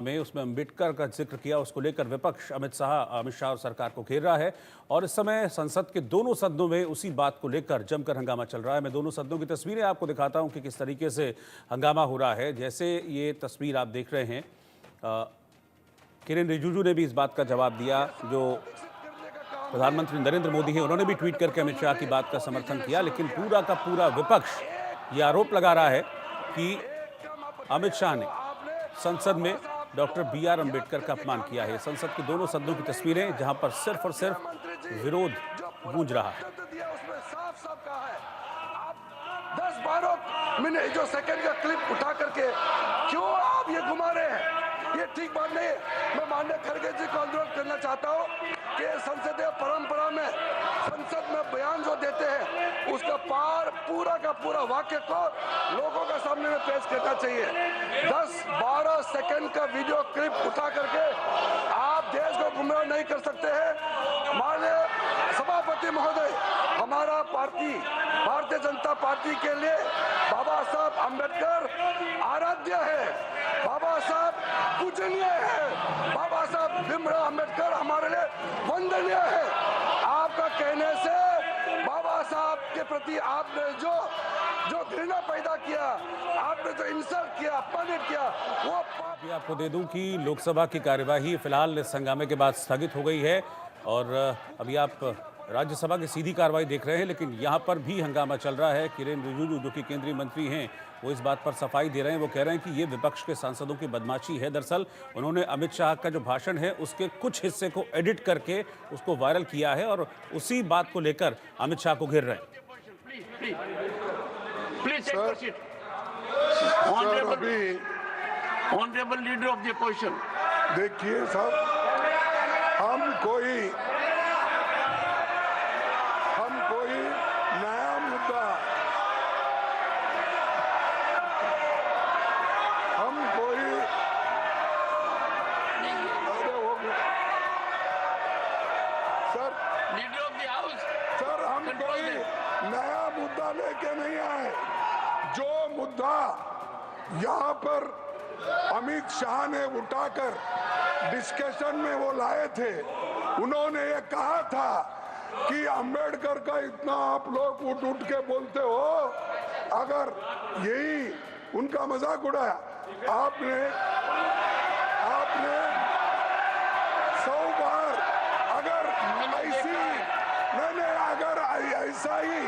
में उसमें अम्बेडकर का जिक्र किया, उसको लेकर विपक्ष अमित शाह और सरकार को घेर रहा है और इस समय संसद के दोनों सदनों में उसी बात को लेकर जमकर हंगामा चल रहा है। मैं दोनों सदनों की तस्वीरें आपको दिखाता हूं कि किस तरीके से हंगामा हो रहा है। जैसे ये तस्वीर आप देख रहे हैं, किरेन रिजिजू ने भी इस बात का जवाब दिया। जो प्रधानमंत्री नरेंद्र मोदी हैं उन्होंने भी ट्वीट करके अमित शाह की बात का समर्थन किया, लेकिन पूरा का पूरा विपक्ष ये आरोप लगा रहा है कि अमित शाह ने संसद में डॉक्टर BR अम्बेडकर का अपमान किया है। संसद के दोनों सदनों की तस्वीरें जहां पर सिर्फ और सिर्फ विरोध गूंज रहा है। 10-12 मिनट जो सेकंड का क्लिप उठा करके क्यों आप ये घुमा रहे हैं? ये ठीक बात नहीं है। मैं माननीय खड़गे जी को अनुरोध करना चाहता हूँ कि संसदीय परंपरा में संसद में बयान जो देते हैं उसका पूरा का पूरा वाक्य को लोगों के सामने में पेश करना चाहिए। 10-12 सेकंड का वीडियो क्लिप उठा करके आप देश को गुमराह नहीं कर सकते हैं। माननीय सभापति महोदय, हमारा पार्टी भारतीय जनता पार्टी के लिए बाबा साहब अम्बेडकर आराध्य है, बाबा साहब पूजनीय है, बाबा साहब भीमराव अम्बेडकर हमारे लिए वंदनीय है। आपका कहने से बाबा साहब के प्रति आपने जो घृणा पैदा किया, आपने जो इंसल्ट किया, अपमानित किया, वो अभी आपको दे दूं कि लोकसभा की कार्यवाही फिलहाल इस हंगामे के बाद स्थगित हो गई है और अभी आप राज्यसभा की सीधी कार्रवाई देख रहे हैं, लेकिन यहाँ पर भी हंगामा चल रहा है। किरेन रिजिजू जो कि केंद्रीय मंत्री हैं वो इस बात पर सफाई दे रहे हैं। वो कह रहे हैं कि ये विपक्ष के सांसदों की बदमाशी है। दरअसल उन्होंने अमित शाह का जो भाषण है उसके कुछ हिस्से को एडिट करके उसको वायरल किया है और उसी बात को लेकर अमित शाह को घेर रहे हैं। Honourable leader of the opposition, देखिए साहब, हम कोई नया मुद्दा, sir leader of the house, sir हम कोई नया मुद्दा लेके नहीं आए। जो मुद्दा यहाँ पर अमित शाह ने उठाकर डिस्कशन में वो लाए थे, उन्होंने ये कहा था कि अंबेडकर का इतना आप लोग उठ के बोलते हो, अगर यही उनका मजाक उड़ाया आपने 100 बार, अगर ऐसी मैंने अगर ऐसा ही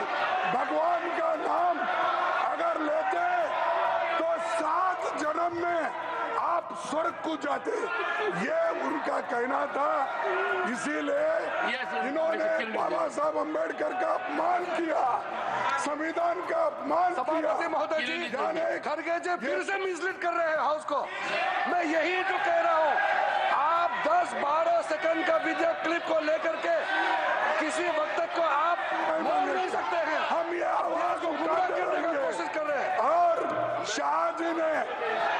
भगवान का नाम अगर लेते तो 7 जन्म में आप स्वर्ग को जाते, ये उनका कहना था। इसीलिए इन्होंने बाबा साहब अम्बेडकर का अपमान किया, संविधान का अपमान किया। महोदय जी, खड़गे जी फिर से मिसलीड कर रहे हैं हाउस को। मैं यही जो कह रहा हूँ, आप 10-12 सेकंड का वीडियो क्लिप को लेकर के किसी वक्त को आप बोल नहीं सकते हैं। हम ये आवाज को गुमराह करने की कोशिश कर रहे हैं और शाह जी ने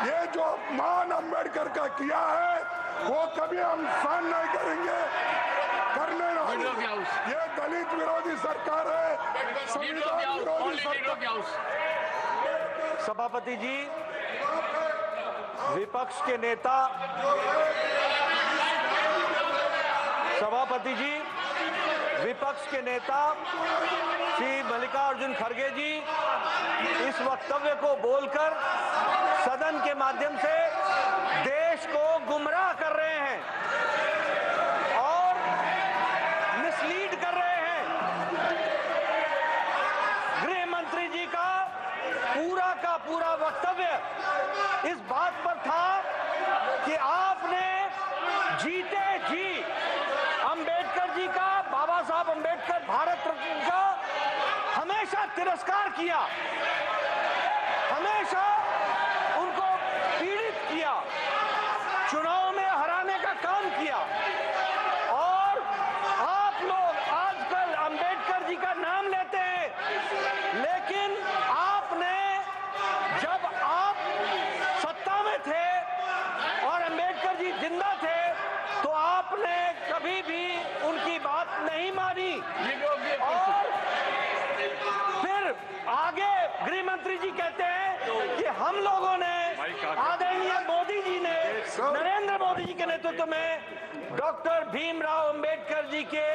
ये जो अपमान अम्बेडकर का किया है वो कभी हम सहन नहीं करेंगे, करने नहीं। ये दलित विरोधी सरकार है, संविधान विरोधी सरकार। सभापति जी, विपक्ष के नेता श्री मल्लिकार्जुन खड़गे जी इस वक्तव्य को बोलकर सदन के माध्यम से देश को गुमराह कर रहे हैं और मिसलीड कर रहे हैं। गृह मंत्री जी का पूरा वक्तव्य इस बात पर था कि आपने जीते जी अंबेडकर जी का, बाबा साहब अंबेडकर भारत रत्न का हमेशा तिरस्कार किया, हमेशा उनको पीड़ित किया, चुनाव में हराने का काम किया और आप लोग आजकल अंबेडकर जी का नाम लेते हैं, लेकिन आपने जब आप सत्ता में थे और अंबेडकर जी जिंदा थे तो आपने कभी भी उनकी बात नहीं मानी। और फिर आगे गृह मंत्री जी कहते हैं कि हम लोगों ने, आदरणीय मोदी जी ने नरेंद्र मोदी जी के नेतृत्व में डॉक्टर भीमराव अंबेडकर जी के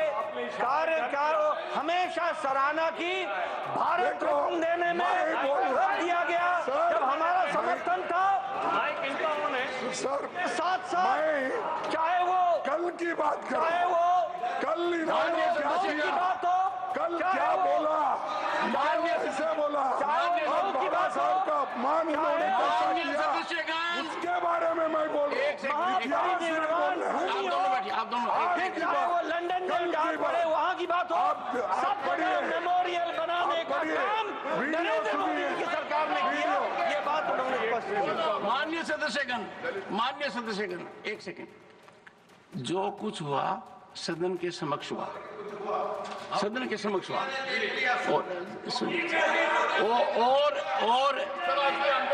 कार्य का हमेशा सराहना की। भारत रत्न देने में वक्त दिया गया जब हमारा समर्थन था। सर साथ साथ चाहे वो कल की बात करें, चाहे वो कल इन्होंने क्या की किया, बात हो, कल चाहे क्या वो बोला, कैसे बोला, चाहे वो और की बाबा बात साहब हो, का अपमान इन्होंने कैसा किया, उसके बारे में मैं बोल रहा हूँ। इतिहास में बोल रहे हैं। फिर चाहे वो लंदन में जहाँ पड़े वहाँ की बात हो, सब जगह मेमोरियल बनाने का काम नरेंद्र मोदी जी की सरकार ने किया। ये बात उन्होंने स्पष्ट की। मान्य सदस्यगण एक सेकंड। जो कुछ हुआ सदन के समक्ष हुआ, सदन के समक्ष हुआ। और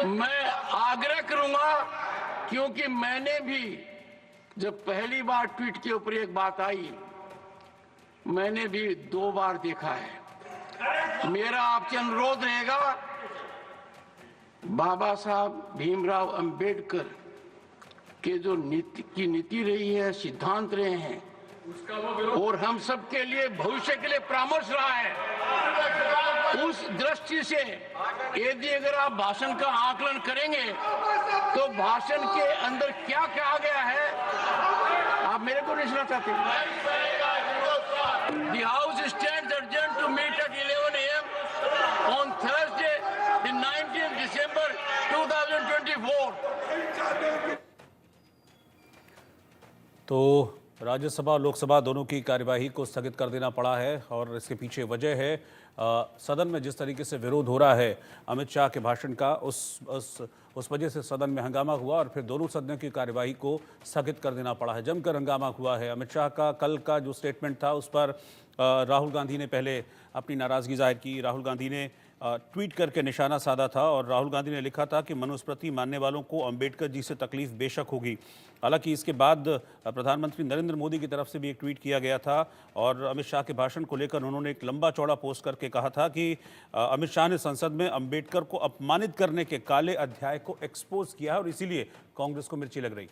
मैं आग्रह करूंगा, क्योंकि मैंने भी जब पहली बार ट्वीट के ऊपर एक बात आई, मैंने भी 2 बार देखा है। मेरा आपसे अनुरोध रहेगा, बाबा साहब भीमराव अंबेडकर के जो नीति रही है, सिद्धांत रहे हैं, और हम सब के लिए भविष्य के लिए परामर्श रहा है, उस दृष्टि से यदि अगर आप भाषण का आकलन करेंगे तो भाषण के अंदर क्या कहा गया है, आप मेरे को नहीं सुना चाहते। The House stands adjourned to meet at 11 a.m. on Thursday, the 19th December 2024. तो राज्यसभा और लोकसभा दोनों की कार्यवाही को स्थगित कर देना पड़ा है और इसके पीछे वजह है सदन में जिस तरीके से विरोध हो रहा है अमित शाह के भाषण का, उस वजह से सदन में हंगामा हुआ और फिर दोनों सदनों की कार्यवाही को स्थगित कर देना पड़ा है। जमकर हंगामा हुआ है। अमित शाह का कल का जो स्टेटमेंट था उस पर राहुल गांधी ने पहले अपनी नाराज़गी जाहिर की। राहुल गांधी ने ट्वीट करके निशाना साधा था और राहुल गांधी ने लिखा था कि मनुस्मृति मानने वालों को अंबेडकर जी से तकलीफ बेशक होगी। हालांकि इसके बाद प्रधानमंत्री नरेंद्र मोदी की तरफ से भी एक ट्वीट किया गया था और अमित शाह के भाषण को लेकर उन्होंने एक लंबा चौड़ा पोस्ट करके कहा था कि अमित शाह ने संसद में अंबेडकर को अपमानित करने के काले अध्याय को एक्सपोज किया है और इसीलिए कांग्रेस को मिर्ची लग रही।